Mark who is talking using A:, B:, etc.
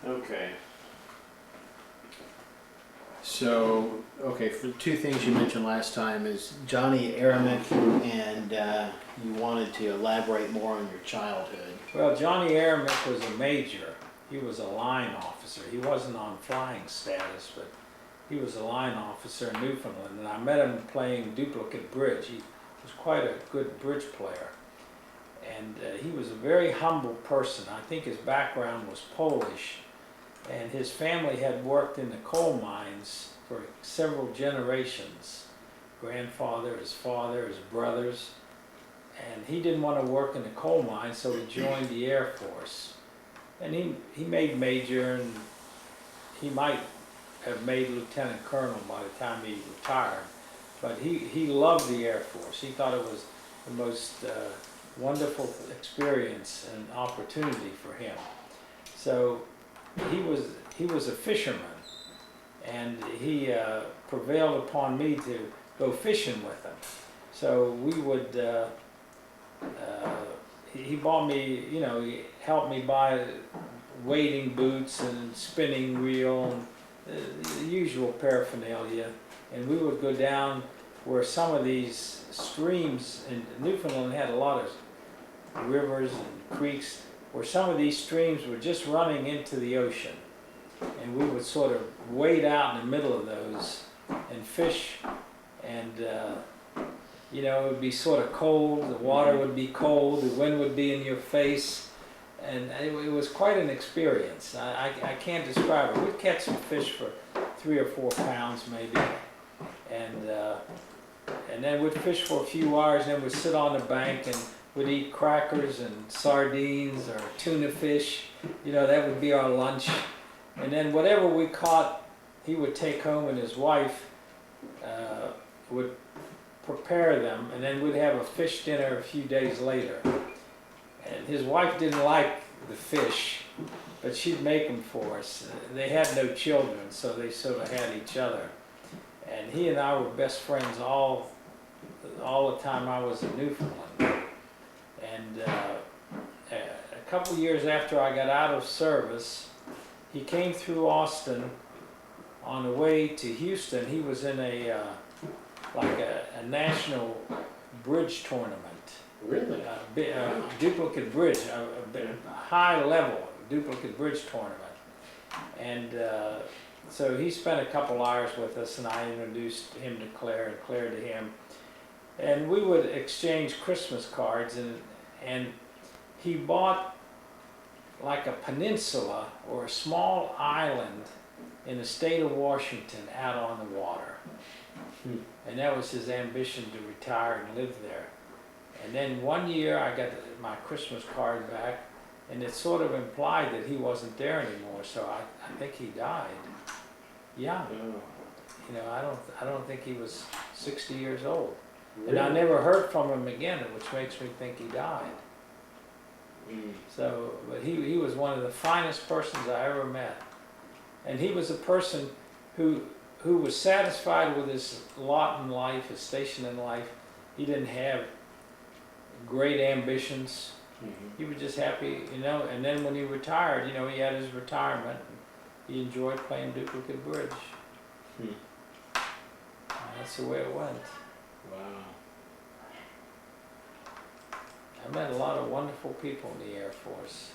A: Okay. So, okay, for the two things you mentioned last time is Johnny Aramick, and you wanted to elaborate more on your childhood.
B: Well, Johnny Aramick was a major. He was a line officer. He wasn't on flying status, but he was a line officer in Newfoundland, and I met him playing duplicate bridge. He was quite a good bridge player, and he was a very humble person. I think his background was Polish, and his family had worked in the coal mines for several generations. Grandfather, his father, his brothers, and he didn't want to work in the coal mines, so he joined the Air Force. And he made major, and he might have made lieutenant colonel by the time he retired. But he loved the Air Force. He thought it was the most wonderful experience and opportunity for him. So he was a fisherman, and he prevailed upon me to go fishing with him. So we would, he bought me, you know, he helped me buy wading boots and spinning reel, and the usual paraphernalia. And we would go down where some of these streams in Newfoundland had a lot of rivers and creeks, where some of these streams were just running into the ocean. And we would sort of wade out in the middle of those and fish, and you know, it would be sort of cold, the water would be cold, the wind would be in your face, and it was quite an experience. I can't describe it. We'd catch some fish for 3 or 4 pounds maybe, and then we'd fish for a few hours, and then we'd sit on the bank and we'd eat crackers and sardines or tuna fish. You know, that would be our lunch. And then whatever we caught, he would take home, and his wife would prepare them, and then we'd have a fish dinner a few days later. And his wife didn't like the fish, but she'd make them for us. They had no children, so they sort of had each other. And he and I were best friends all the time I was in Newfoundland. And a couple years after I got out of service, he came through Austin on the way to Houston. He was in a national bridge tournament.
A: Really?
B: Duplicate bridge, a high level duplicate bridge tournament. And so he spent a couple hours with us, and I introduced him to Claire and Claire to him. And we would exchange Christmas cards, and he bought like a peninsula or a small island in the state of Washington out on the water. And that was his ambition, to retire and live there. And then one year I got my Christmas card back, and it sort of implied that he wasn't there anymore, so I think he died young. You know, I don't think he was 60 years old. Really? And I never heard from him again, which makes me think he died. So, but he was one of the finest persons I ever met. And he was a person who was satisfied with his lot in life, his station in life. He didn't have great ambitions. He was just happy, you know. And then when he retired, you know, he had his retirement. He enjoyed playing duplicate bridge. That's the way it went.
A: Wow.
B: I met a lot of wonderful people in the Air Force.